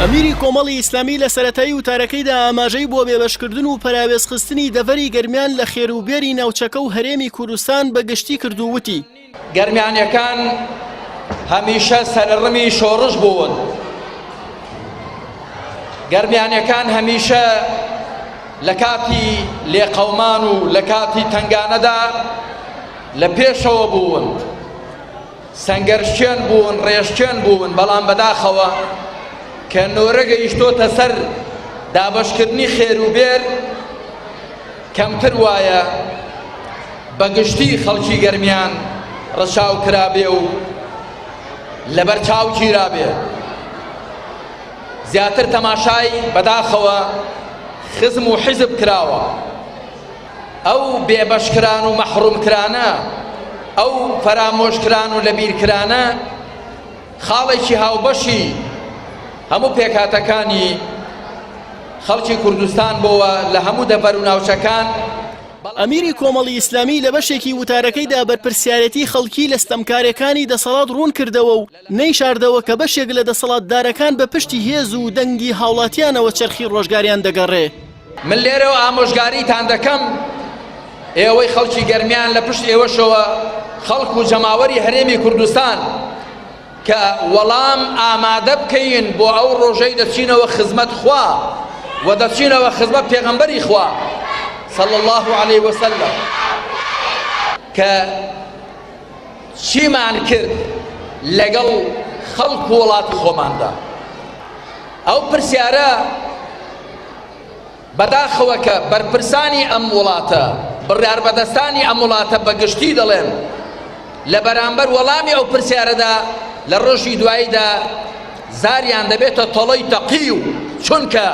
ئەمیری کۆمەڵی ئیسلامی لە سەرەتایی وتارەکەیدا ئاماژەی بۆ بێبەشکردن و پەراوێزخستنی دەڤەری گەرمیان لە خێروبێری ناوچەکە و هەرێمی کوردستان بەگشتی کردووتی گەرمیانیەکان هەمیشە سەرڕمی شۆڕش بوون، گەرمیانیەکان هەمیشە لە کاتی لێقەومان و لە کاتی تنگانەدا لە پێشەوە بوون، سەنگەرشێن بوون، ڕێژچێن بوون، بەڵام بەداخەوە کە نۆرە گەیشتۆتە سەر دابەشکردنی خێروبێر کەمتر وایە بەگشتی خەڵکی گەرمیان ڕەچاو کرابێ و لەبەر چاو گیرابێ. زیاتر تەماشای بەداخەوە خزم و حیزب کراوە. ئەو بێبەشکران و مەحرومکرانە، ئەو فەرامۆشکران و لەبیرکرانە خاڵێکی هاوبەشی هەموو پێکهاتەکانی خەڵکی کوردستان بۆوە لە هەموو دەڤەر و ناوچەکان. ئەمیری کۆمەڵی ئیسلامی لە بەشێکی وتارەکەیدا بەرپرسیارەتی خەڵکی لە ستەمکارەکانی دەسەڵات ڕوون کردەوە و نەیشاردەوە کە بەشێک لە دەسەڵاتدارەکان بە پشتی هێز و دەنگی هاوڵاتیانەوە چەرخی ڕۆژگاریان دەگەڕێ. من لێرەوە ئامۆژگاریتان دەکەم، ئێوەی خەڵکی گەرمیان لە پشت ئێوەشەوە خەڵک و جەماوەری هەرێمی کوردستان کە وەڵام ئامادە بکەین بۆ ئەو ڕۆژەی دەچینەوە خزمەت خوا و دەچینەوە خزمەت پێغەمبەری خوا صلى الله عليه وسلم کە چیمان کرد لەگەڵ خەڵک و وڵاتی خۆماندا. ئەو پرسیارە بەداخەوە کە بەرپرسانی ئەم وڵاتە، بڕیاربەدەستانی ئەم وڵاتە بەگشتی دەڵێن لە بەرامبەر وەڵامی ئەو پرسیارەدا لە ڕۆژی دواییدا زاریان دەبێتە تەڵەی تەقی و چونکە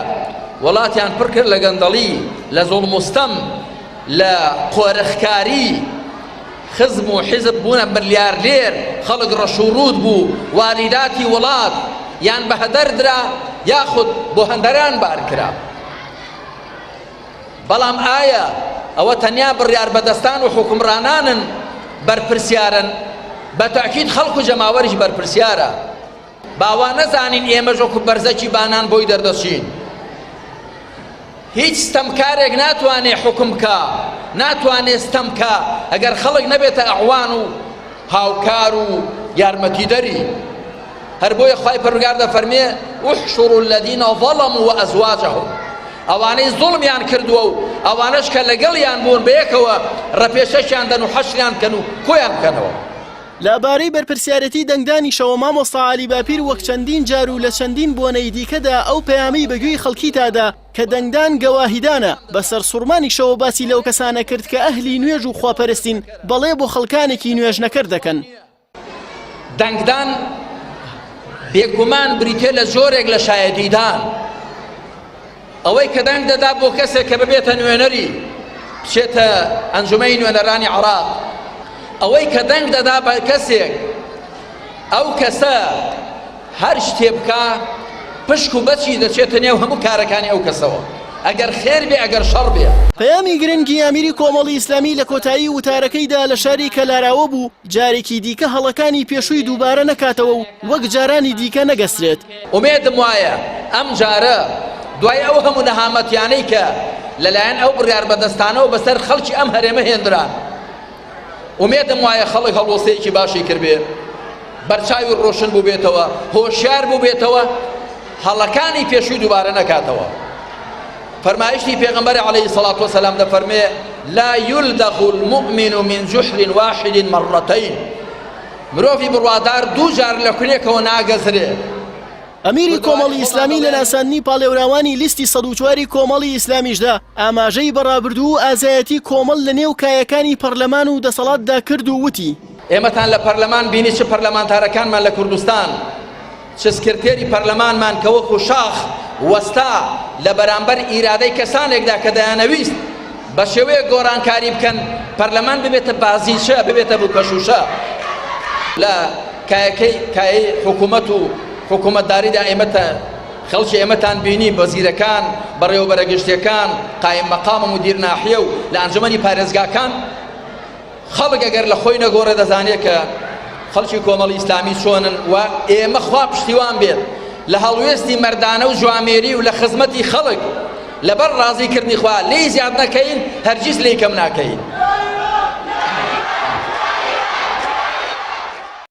وڵاتیان پڕ کرد لە گەندەڵی، لە زوڵم و ستەم، لە قۆرەخکاری، خزم و حیزب بوونە ملیاردێر، خەڵک ڕەشوڕوود بوو، واریداتی وڵات یان بە هەدەر درا یاخود بۆ هەندەران بار کرا. بەڵام ئایا ئەوە تەنیا بڕیاربەدەستان و حکومڕانانن بەرپرسیارن؟ بە تاکید خەڵک و جەماوەریش بەرپرسیارە. باوا نەزانین ئێمەش وەکو بەرزەکی بانان بۆی دەردەچین. هیچ ستەمکارێک ناتوانێ حکم بکە، ناتوانێ ستەم بکە ئەگەر خەڵک نەبێتە ئەعوان و هاوکار و یارمەتیدەری. هەر بۆیە خوای پەروەردگار دەفەرمێ احشروا الذین ظلموا وأزواجهم، ئەوانەی زوڵمیان کردووە و ئەوانەش کە لەگەڵیان بوون بەیەکەوە ڕەپێشەشیان دەن و حەشریان بکەن و کۆیان بکەنەوە. لەبارەی بەرپرسیارەتی دەنگدانیشەوە مامۆستا عەلی باپیر وەک چەندین جار و لە چەندین بۆنەی دیکەدا ئەو پەیامەی بەگوێی خەڵکی دادا کە دەنگدان گەواهیدانە بەسەر سوڕمانیشەوە باسی لەو کەسانە کرد کە ئەهلی نوێژ و خواپەرستین بەڵێ بۆ خەڵکانێکی نوێژنەکەر دەکەن. دەنگدان بێگومان بریتێ لە زۆرێک لە شایەتیدان. ئەوەی کە دەنگ دەدا بۆ کەسێک کە ببێتە نوێنەری بچێتە ئەنجومەی نوێنەرانی عێراق، ئەوەی کە دەنگ دەدا بە کەسێک ئەو کەسە هەر شتێ بکە پشک و بەچی دەچێتە نێو هەموو کارەکانی ئەو کەسەوە، ئەگەر خێر بێ ئەگەر شەڕ بێ. پەیامی گرنگی ئەمیری کۆمەڵی ئیسلامی لە کۆتایی وتارەکەیدا لە شاری کەلاراوە بوو جارێکی دیکە هەڵەکانی پێشووی دووبارە نەکاتەوە و وەک جارانی دیکە نەگەسرێت. ئومێدم وایە ئەم جارە دوای ئەو هەموو نەهامەتیانەی کە لەلایەن ئەو بڕیاربەدەستانەوە بەسەر خەڵکی ئەم هەرێمە هێنران، ئومێدم وایە خەڵک هەڵوەستەیەکی باشی کردبێ، بەرچاوی ڕۆشن بوو بێتەوە، هۆشیار بوو بێتەوە، هەڵەکانی پێشووی دووبارە نەکاتەوە. فەرمایشتی پێغەمبەر عەلەیهی سەڵات وەسەلام دەفەرمێ لا يلدغ المؤمن من جحر واحد مرتين، مرۆڤی بڕوادار دوو جار لە کونێکەوە ناگەزرێ. ئەمیری کۆمەڵی ئیسلامی لە ناساندنی پاڵێوراوانی لیستی ١٠٤ کۆمەڵی ئیسلامیشدا ئاماژەی بەڕابردوو و ئازایەتی کۆمەڵ لە نێو کایەکانی پەرلەمان و دەسەڵاتدا کرد و وتی ئێمەتان لە پەرلەمان بینی چه پەرلەمانتارەکانمان لە کوردستان، چه سکرتێری پەرلەمانمان کە وەکو شاخ وەستا لە بەرامبەر ئیرادەی کەسانێکدا کە دەیانەویست بە شێوەیە گۆڕانکاری بکەن پەرلەمان ببێتە بازیچە، ببێتە بووکەشوشە. لە کایەی حکوومەت و حکوومەتداریدا خەڵکی ئێمەتان بینی وەزیرەکان، بەڕێوەبەرە گشتیەکان، قایم مەقام و مدیر ناحیە و لە ئەنجومەنی پارێزگاکان خەڵک ئەگەر لە خۆی نەگۆڕێ دەزانێت کە خەڵکی کۆمەڵی ئیسلامی چۆنن و ئێمە خوا پشتیوان بێت لە هەڵوێستی مەردانە و جوامێری و لە خزمەتی خەڵک لەبەر ڕازیکردنی خوا لێی زیاد نەکەین هەرگیز لێی کەم ناکەین